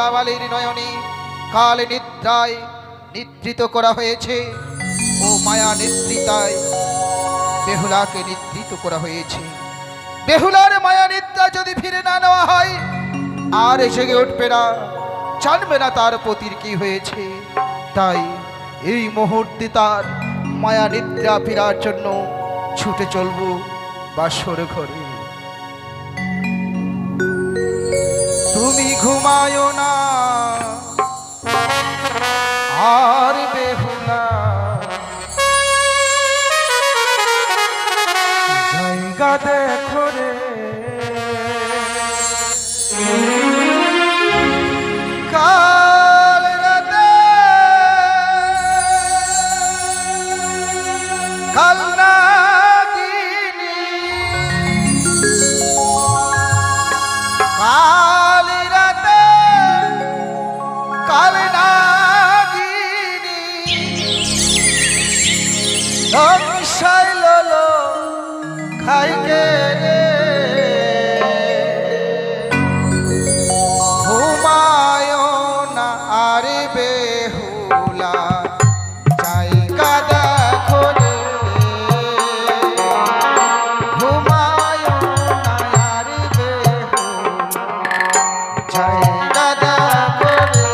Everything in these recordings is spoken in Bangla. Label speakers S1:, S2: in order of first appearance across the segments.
S1: বেহুলাবালির নয়নে কাল নিদ্রায় নিদ্রিত করা হয়েছে। ও মায়া নিদ্রিতায় বেহুলাকে নিদ্রিত করা হয়েছে। বেহুলার মায়া নিদ্রা যদি ফিরে না নেওয়া হয় আর জেগে উঠবে না, জানবে না তার পতির কি হয়েছে। তাই এই মুহূর্তে তার মায়া নিদ্রা ফেরার জন্য ছুটে চলবো বাসর ঘরে। তুমি ঘুমায় না আর বেহুলা জায়গা দেখো রে, কাল রাতে কাল নাগিনী কাল রাতে কাল নাগিনী শৈল খাইকে রে ঘুমায় না আরে বেহুলা জায়গা দেখো রে, ঘুমায় না আরে বেহুলা জায়গা দেখো রে।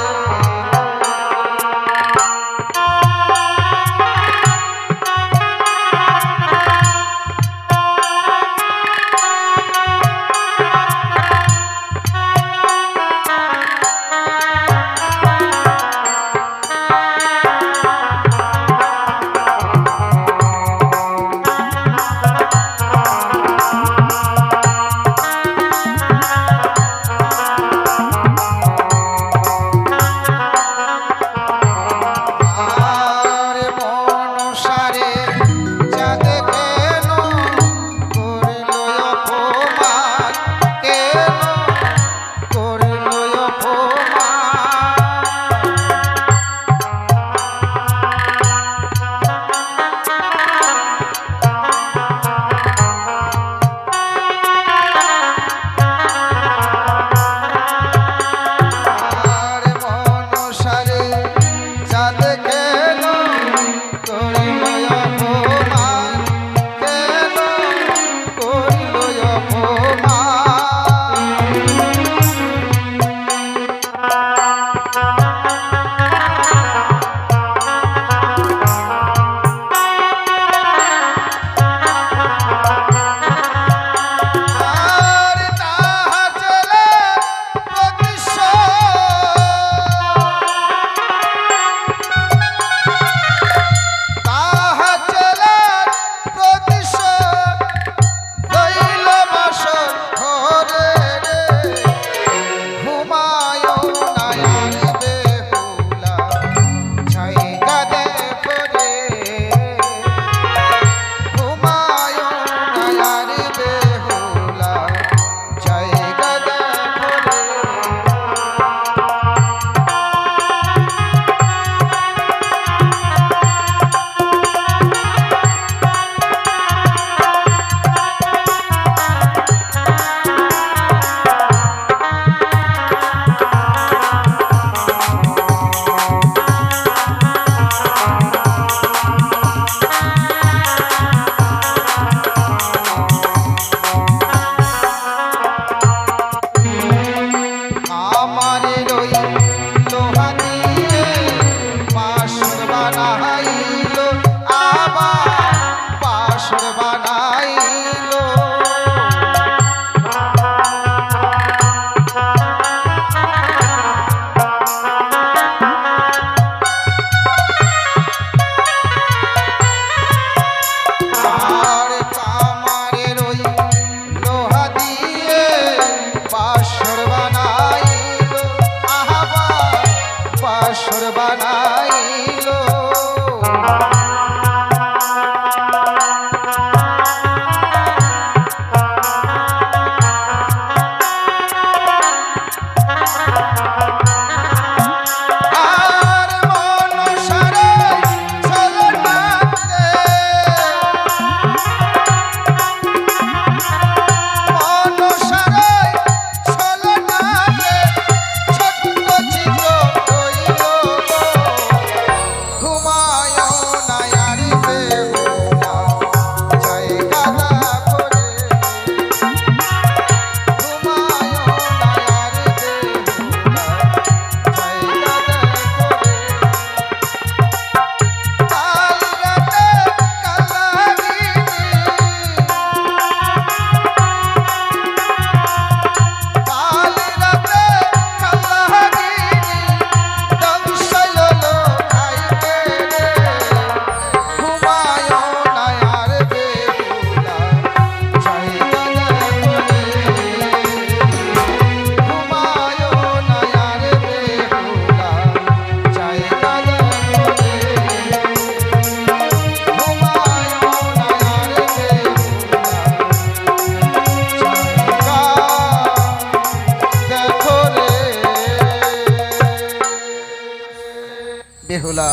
S1: বেহুলা,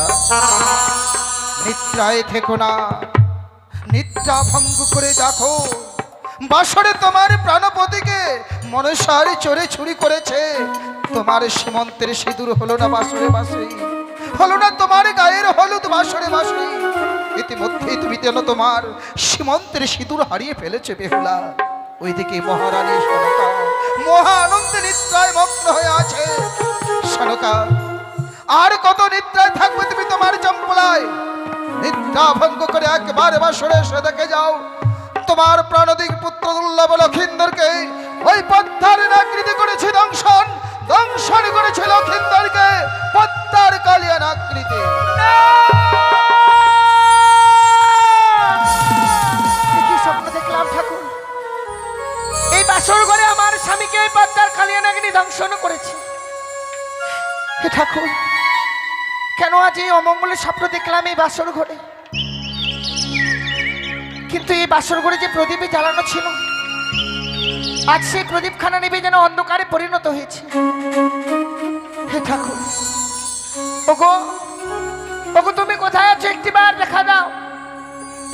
S1: নিদ্রায় থেকো না, নিদ্রা ভঙ্গ করে দেখো। বাসরে তোমার প্রাণপতিকে মনসার চোরে চুরি করেছে। তোমার সীমন্তের সিঁদুর হলো না বাসরে বাসে, হলো না তোমার গায়ের হলুদ বাসরে বাসে। ইতিমধ্যে তুমি যেন তোমার সীমন্তের সিঁদুর হারিয়ে ফেলেছে বেহুলা। ওইদিকে মহারানী সনকা মহা আনন্দে নিদ্রায় মগ্ন হয়ে আছে। সনকা, আর কত নিদ্রায় থাকবে তুমি তোমার চম্পলায়? নিদ্রা ভঙ্গ করে একবার বাসরে এসে দেখে যাও তোমার প্রাণদিক পুত্র দুর্লভ লক্ষিন্দরকে ওই পদ্মার আকৃতি করেছে দংশন, দংশন করেছে লক্ষিন্দরকে পদ্মার কালিয়ান আকৃতি।
S2: কি স্বপ্ন দেখলাম ঠাকুর? এই বাসর ঘরে আমার স্বামীকে পদ্মার কালিয়ান আকৃতি দংশন করেছে। হে ঠাকুর, কেন আজ এই অমঙ্গলের স্বপ্ন দেখলাম এই বাসর ঘরে? কিন্তু এই বাসর ঘরে যে প্রদীপে জ্বালানো ছিল, আজ সেই প্রদীপখানা নিভে যেন অন্ধকারে পরিণত হয়েছে। হে ঠাকুর, ওগো ওগো, তুমি কোথায় আছো? একটিবার দেখা দাও।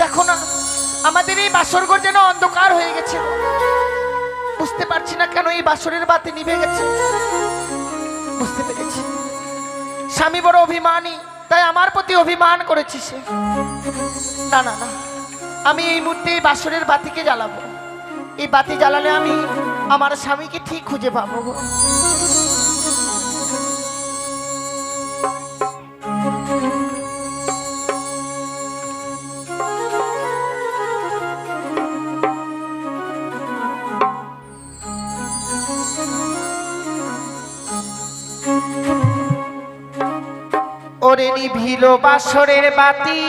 S2: দেখো না, আমাদের এই বাসর ঘর যেন অন্ধকার হয়ে গেছে। বুঝতে পারছি না কেন এই বাসরের বাতি নিভে গেছে। বুঝতে পেরেছি, স্বামী বড় অভিমানী, তাই আমার প্রতি অভিমান করেছি সে। না না না, আমি এই মুহূর্তে এই বাসরের বাতিকে জ্বালাবো। এই বাতি জ্বালালে আমি আমার স্বামীকে ঠিক খুঁজে পাবো। ওরে নিভিল বাসরের বাতি,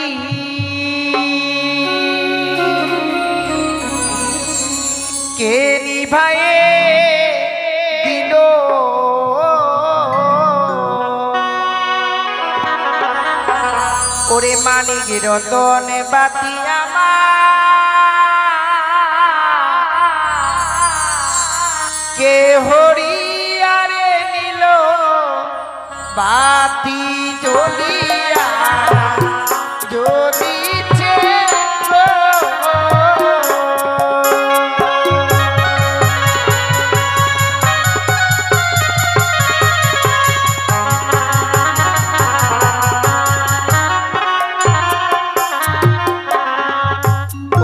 S2: কে নিভায়ে দিল? ওরে মানিক রতন বাতি আমার, কে হরিয়ারে নিল বাতি জ্বলিয়া জ্বলিছে।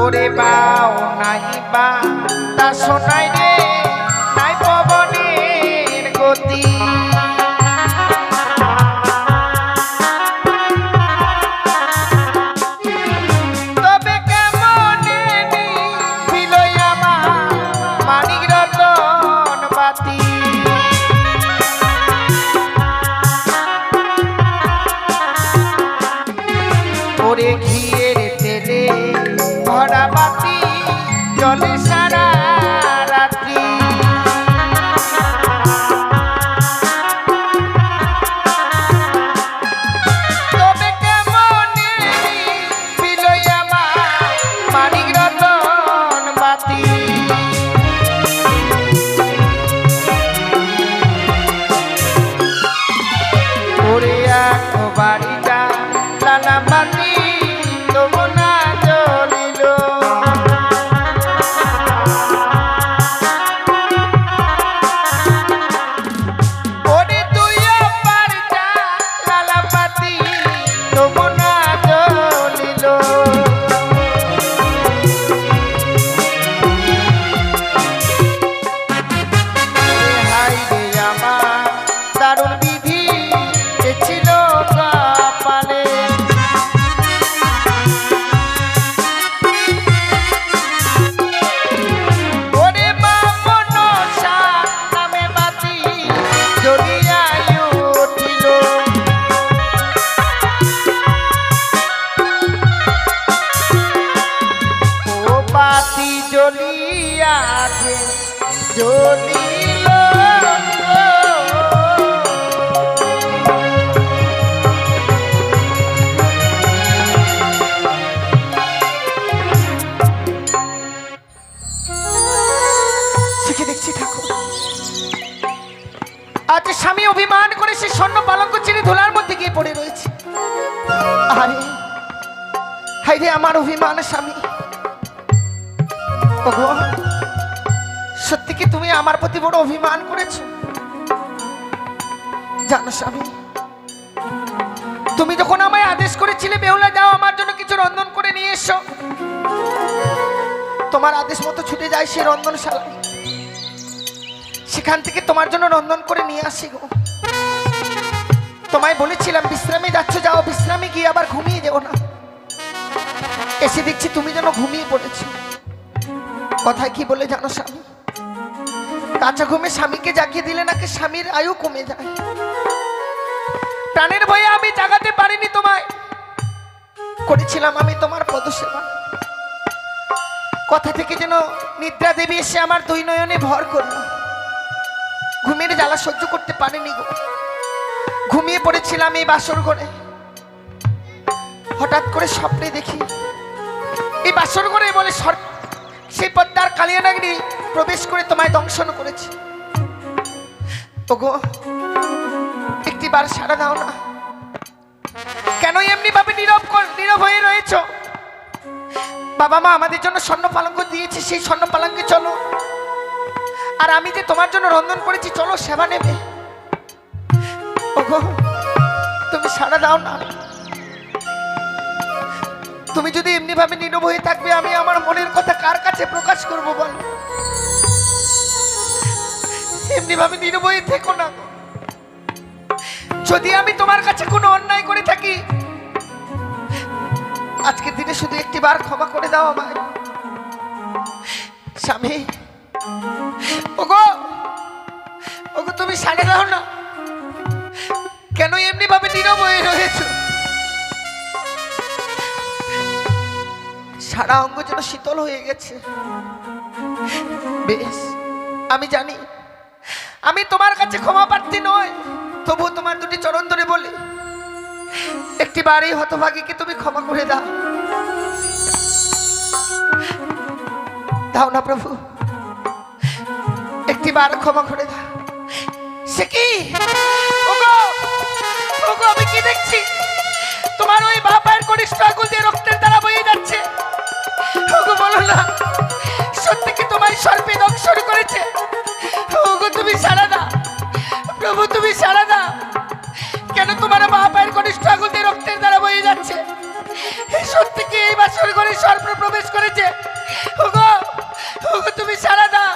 S2: ওরে বাও নাই বা তা শোনাই রে, নাই পবনের গতি। তবে কেমনে নিভিল আমার মানিক রতন বাতি? ওরে ঘিয়ের তেলে ভরা বাতি জলে সারা রাত্রি। তবে কেমনে নিভিল আমার মানিক রতন বাতি? ওরে একবারই জ্বালালাম বাতি, তবু না জ্বলিল। ওরে তুই একবার জ্বালালাম বাতি, তবু না জ্বলিল। হাই রে আমার দারুণ বিধি ছিল কপালে। ওরে বামন নামে বাতি জ্বলিয়া উঠিল। ও বাতি জ্বলিয়া জ্বলিল। দেখছি ঠাকুর, আজ স্বামী অভিমান করে সে স্বর্ণ পালঙ্ক ছেড়ে ধুলার মধ্যে গিয়ে পড়ে রয়েছে। আমার অভিমান স্বামী। ওগো, সত্যি কি তুমি আমার প্রতি বড় অভিমান করেছো? জানো স্বামী, তুমি যখন আমায় আদেশ করেছিলে বেহুলা যাও আমার জন্য কিছু রন্ধন করে নিয়ে এসো, তোমার আদেশ মতো ছুটে যাই সেই রন্ধনশালায়, সেখান থেকে তোমার জন্য রন্ধন করে নিয়ে আসি গো। তোমায় বলেছিলাম বিশ্রামে যাচ্ছ, যাও বিশ্রামে গিয়ে আবার ঘুমিয়ে যেও না। এসে দেখছি তুমি যেন ঘুমিয়ে পড়েছো। কথায় কি বলে জানো স্বামী, কাঁচা ঘুমে স্বামীকে জাগিয়ে দিলে নাকি স্বামীর আয়ু কমে যায়। প্রাণের ভয়ে আমি জাগাতে পারিনি তোমায়, করেছিলাম আমি তোমার পদসেবা। কথা থেকে যেন নিদ্রা দেবী এসে আমার দুই নয়নে ভর করল। ঘুমের জ্বালা সহ্য করতে পারিনি গো, ঘুমিয়ে পড়েছিলাম এই বাসর ঘরে। হঠাৎ করে স্বপ্নে দেখি এই বাসর ঘরে বলে সেই পদ্মার কালিয়ানাগিনী প্রবেশ করে তোমায় দংশন করেছে। ওগো, একটিবার সাড়া দাও না। কেন এমনি ভাবে নীরব হয়ে রয়েছো? বাবা মা আমাদের জন্য স্বর্ণ পালঙ্ক দিয়েছে, সেই স্বর্ণ পালঙ্কে চলো। আর আমি যে তোমার জন্য রন্ধন করেছি, চলো সেবা নেবে। ওগো, তুমি সাড়া দাও না। তুমি যদি এমনি ভাবে নীরব হয়ে থাকবে, আমি আমার মনের কথা কার কাছে প্রকাশ করব বল? এমনি ভাবে নীরব হয়ে থেকো না। যদি আমি তোমার কাছে কোনো অন্যায় করে থাকি, আজকের দিনে শুধু একটিবার ক্ষমা করে দাও আমায় স্বামী। ওগো, ওগো, তুমি সাড়া দাও না। কেন এমনি ভাবে নীরব হয়ে রয়েছো? সারা অঙ্গ যেন শীতল হয়ে গেছে। বেশ, আমি জানি আমি তোমার কাছে ক্ষমা প্রার্থী নয়, তবু তোমার দুটি চরণ ধরে বলি, একটিবার এই হতভাগীকে তুমি ক্ষমা করে দাও। দাও না প্রভু, একটিবার ক্ষমা করে দাও। সে কি? ওগো, ওগো, আমি কি দেখছি? তোমার ওই বাপায়ের কনিষ্ঠ আঙুল দিয়ে রক্তের দ্বারা বয়ে যাচ্ছে। ওগো, বলো না, সত্যি কি তোমায় সর্পে দংশন করেছে? ওগো, তুমি সাড়া দাও প্রভু, তুমি সাড়া দাও। কেন তোমার বাপায়ের কনিষ্ঠ আঙুল দিয়ে রক্তের দ্বারা বয়ে যাচ্ছে? সত্যি কি এই বাসর ঘরে সর্প প্রবেশ করেছে? ওগো, ওগো, তুমি সাড়া দাও,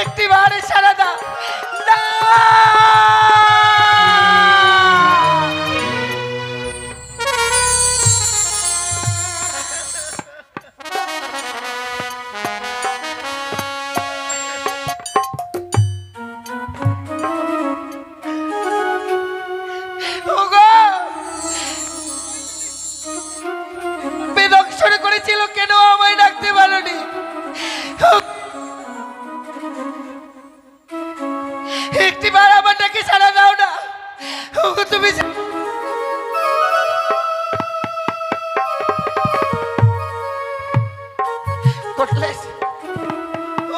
S2: একটিবারে সাড়া দাও। না, বেদংশন করেছিল, কেন আমায় ডাকতে পারোনি? একটিবার আমার ডাকে সাড়া দাও না। ওগো, তুমি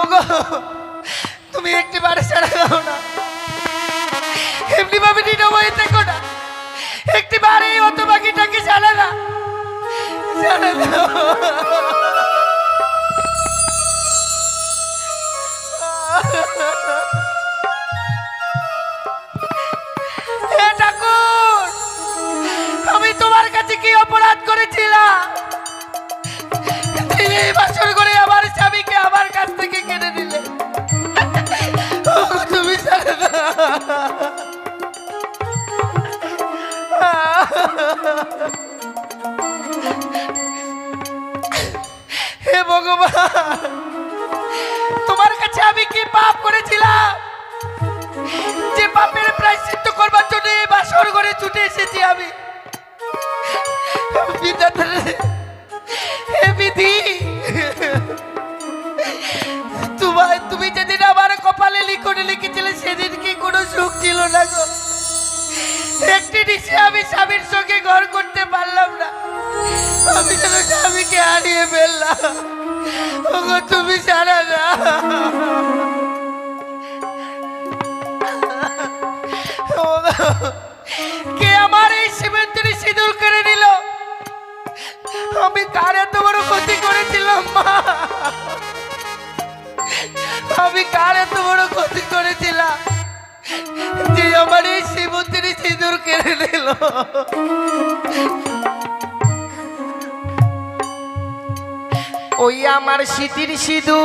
S2: ওগো, তুমি একটিবার সাড়া দাও না। এমনি ভাবে নীরব হয়ে থেকো না। একটিবার এই হতভাগীটাকে সাড়া দাও, সাড়া দাও। হে ঠাকুর, আমি তোমার কাছে কি অপরাধ করেছিলাম? এই বাসর করে আমার স্বামীকে আমার কাছ থেকে কেড়ে দিলে। তুমি সাড়া দাও। হে ভগবান, তোমার কাছে আমি কি পাপ করেছিলাম যে পাপের প্রায়শ্চিত্ত করবার জন্য এই বাসর ঘরে ছুটে এসেছি আমি? হে বিধি, তুমি যেদিন আমার কপালে লিখনে লিখেছিলে সেদিন কি কোনো সুখ ছিল না গো? একটি নিশে আমি স্বামীর সঙ্গে ঘর করতে পারলাম না, আমি যেন স্বামীকে হারিয়ে ফেললাম। ওগো, তুমি সারা দাও। কে আমার এই সীমান্তের সিঁদুর করে নিল? আমি কারে
S3: আমার এই শ্রীমতির সিঁদুর কেড়ে নিল।
S2: ওই আমার স্মৃতির সিঁদু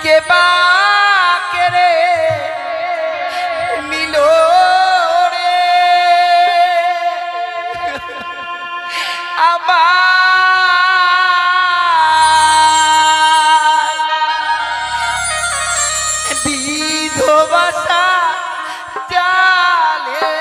S2: কে বা কেড়ে নিল রে আমার বিধবাসা জালে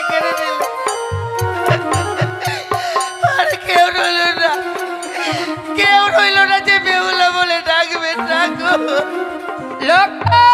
S3: কেড়ে নিল। আর কেউ রইল না, কেউ রইল না যে বেহুলা বলে ডাকবে। ডাকো
S2: লক্ষ্মী